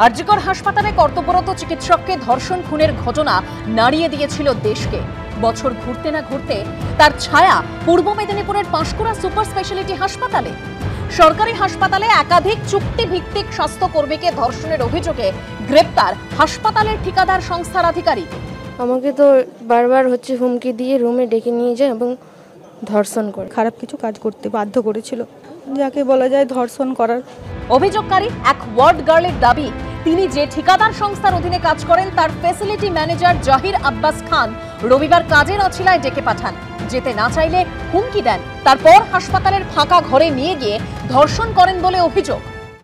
আরজিকর হাসপাতালে কর্তব্যরত চিকিৎসককে ধর্ষণ খুনের ঘটনা নাড়িয়ে দিয়েছিল দেশকে। বছর ঘুরতে না ঘুরতে তার ছায়া পূর্ব মেদিনীপুরের পাঁশকুড়া সুপার স্পেশালিটি হাসপাতালে। সরকারি হাসপাতালে একাধিক চুক্তিভিত্তিক স্বাস্থ্যকর্মীকে ধর্ষণের অভিযোগে গ্রেপ্তার হাসপাতালের ঠিকাদার সংস্থার আধিকারিক। আমাকে তো বারবার হুমকি দিয়ে রুমে ডেকে নিয়ে যায় এবং ধর্ষণ করে, খারাপ কিছু কাজ করতে বাধ্য করেছিল, যাকে বলা যায় ধর্ষণ করার। অভিযোগকারী এক ওয়ার্ড গার্লের দাবি, তিনি যে ঠিকাদার সংস্থার অধীনে কাজ করেন তার ফ্যাসিলিটি ম্যানেজার জাহির আব্বাস খান রবিবার কাজের অছিলায় ডেকে পাঠান। যেতে না চাইলে হুমকি দেন, তারপর হাসপাতালের ফাঁকা ঘরে নিয়ে গিয়ে ধর্ষণ করেন বলে অভিযোগ।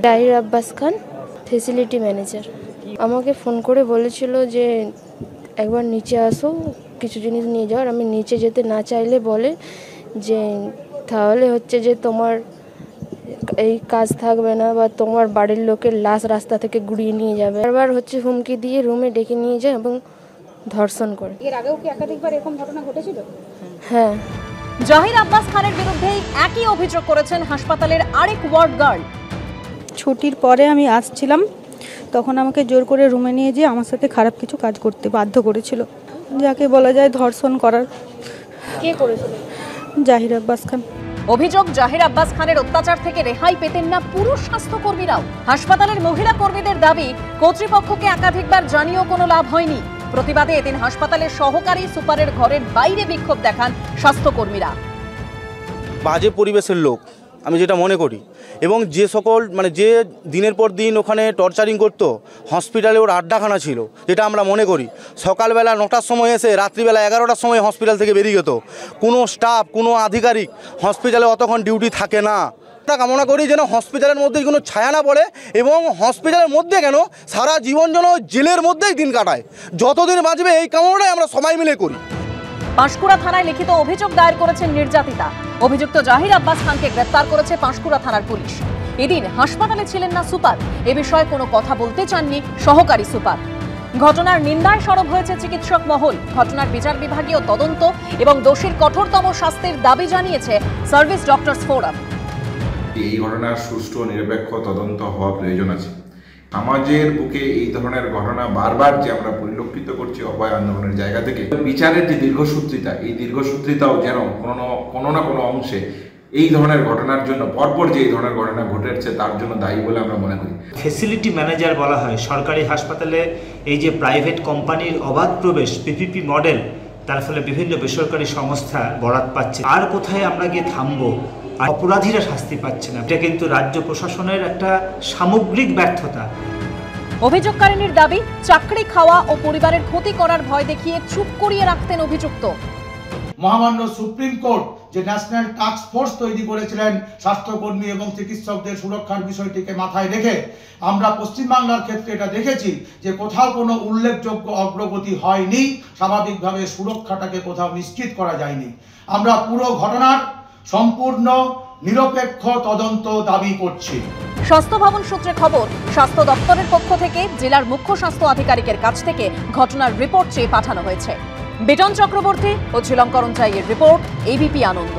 জাহির আব্বাস খান ফ্যাসিলিটি ম্যানেজার আমাকে ফোন করে বলেছিল যে একবার নিচে আসো, কিছু জিনিস নিয়ে যাও। আমি নিচে যেতে না চাইলে বলে যে তাহলে যে তোমার এই কাজ থাকবে না বা তোমার বাড়ির লোকের লাশ রাস্তা থেকে গুড়িয়ে নিয়ে যাবে। বারবার হুমকি দিয়ে রুমে ডেকে নিয়ে যায় এবং ধর্ষণ করে। এর আগেও কি একাধিকবার এরকম ঘটনা ঘটেছিল? হ্যাঁ। জাহির আব্বাস খানের বিরুদ্ধে একই অভিযোগ করেছেন হাসপাতালের আরেক ওয়ার্ড গার্ল। ছুটির পরে আমি আসছিলাম, তখন আমাকে জোর করে রুমে নিয়ে যেয়ে আমার সাথে খারাপ কিছু কাজ করতে বাধ্য করেছিল, যাকে বলা যায় ধর্ষণ করার। কে করেছিল? জাহির আব্বাস খান। অভিযোগ, জাহির আব্বাস খানের অত্যাচার থেকে রেহাই পেতেন না পুরুষ স্বাস্থ্যকর্মীরাও। হাসপাতালের মহিলা কর্মীদের দাবি, কর্তৃপক্ষকে একাধিকবার জানিয়েও কোনো লাভ হয়নি। প্রতিবাদে এদিন হাসপাতালের সহকারী সুপারের ঘরের বাইরে বিক্ষোভ দেখান স্বাস্থ্যকর্মীরা। বাজে পরিবেশের লোক আমি যেটা মনে করি, এবং যে সকল যে দিনের পর দিন ওখানে টর্চারিং করতো, হসপিটালে ওর আড্ডাখানা ছিল, যেটা আমরা মনে করি সকালবেলা 9টার সময় এসে রাত্রিবেলা 11টার সময় হসপিটাল থেকে বেরিয়ে যেত। কোনো স্টাফ, কোনো আধিকারিক হসপিটালে অতক্ষণ ডিউটি থাকে না। কামনা করি যেন হসপিটালের মধ্যে কোনো ছায়া না পড়ে, এবং হসপিটালের মধ্যে কেন সারা জীবন যেন জেলের মধ্যেই দিন কাটায়। যতদিন বাঁচবে এই কামনাটাই আমরা সবাই মিলে করি। পাঁশকুড়া থানায় লিখিত অভিযোগ দায়ের করেছেন নির্যাতিতা। অভিযুক্ত জাহির আব্বাস খানকে গ্রেফতার করেছে পাঁশকুড়া থানার পুলিশ। এদিন হাসপাতালে ছিলেন না সুপার, এ বিষয়ে কোনো কথা বলতে চাননি সহকারী সুপার। ঘটনার নিন্দায় সরব হয়েছে চিকিৎসক মহল। ঘটনার বিচার বিভাগীয় তদন্ত এবং দোষীর কঠোরতম শাস্তির দাবি জানিয়েছে সার্ভিস ডক্টরস ফোরাম। এই ঘটনার সুষ্ঠু ও নিরপেক্ষ তদন্ত হওয়া প্রয়োজন আছে। সমাজের বুকে এই ধরনের ঘটনা বারবার যে আমরা পরিলক্ষিত করছি অভয় আন্দোলনের জায়গা থেকে, বিচারের যে দীর্ঘসূত্রিতা, এই দীর্ঘসূত্রিতাও যেন কোনো না কোনো অংশে এই ধরনের ঘটনার জন্য পরপর যে এই ধরনের ঘটনা ঘটেছে তার জন্য দায়ী বলে আমরা মনে করি। ফ্যাসিলিটি ম্যানেজার বলা হয় সরকারি হাসপাতালে। এই যে প্রাইভেট কোম্পানির অবাধ প্রবেশ, পিপিপি মডেল, তার ফলে বিভিন্ন বেসরকারি সংস্থা বরাত পাচ্ছে। আর কোথায় আমরা গিয়ে থামবো? অপরাধীরা শাস্তি পাচ্ছে না। এটা কিন্তু রাজ্য প্রশাসনের একটা সামগ্রিক ব্যর্থতা। অভিযোগকারিনীর দাবি, চাকরি খাওয়া ও পরিবারের ক্ষতি করার ভয় দেখিয়ে চুপ করিয়ে রাখতেন অভিযুক্ত। মহামান্য সুপ্রিম কোর্ট যে ন্যাশনাল টাস্ক ফোর্স তৈরি করেছিলেন স্বাস্থ্যকর্মী এবং চিকিৎসকদের সুরক্ষার বিষয়টিকে মাথায় রেখে, আমরা পশ্চিমবাংলার ক্ষেত্রে এটা দেখেছি যে কোথাও কোনো উল্লেখযোগ্য অগ্রগতি হয়নি। স্বাভাবিকভাবে সুরক্ষাটাকে কোথাও নিশ্চিত করা যায়নি। আমরা পুরো ঘটনার সম্পূর্ণ নিরপেক্ষ তদন্ত দাবি করছি। স্বাস্থ্য ভবন সূত্রে খবর, স্বাস্থ্য দপ্তরের পক্ষ থেকে জেলার মুখ্য স্বাস্থ্য আধিকারিকের কাছ থেকে ঘটনার রিপোর্ট চেয়ে পাঠানো হয়েছে। বিটন চক্রবর্তী ও ঝিলঙ্করণ চাইয়ের রিপোর্ট, এবিপি আনন্দ।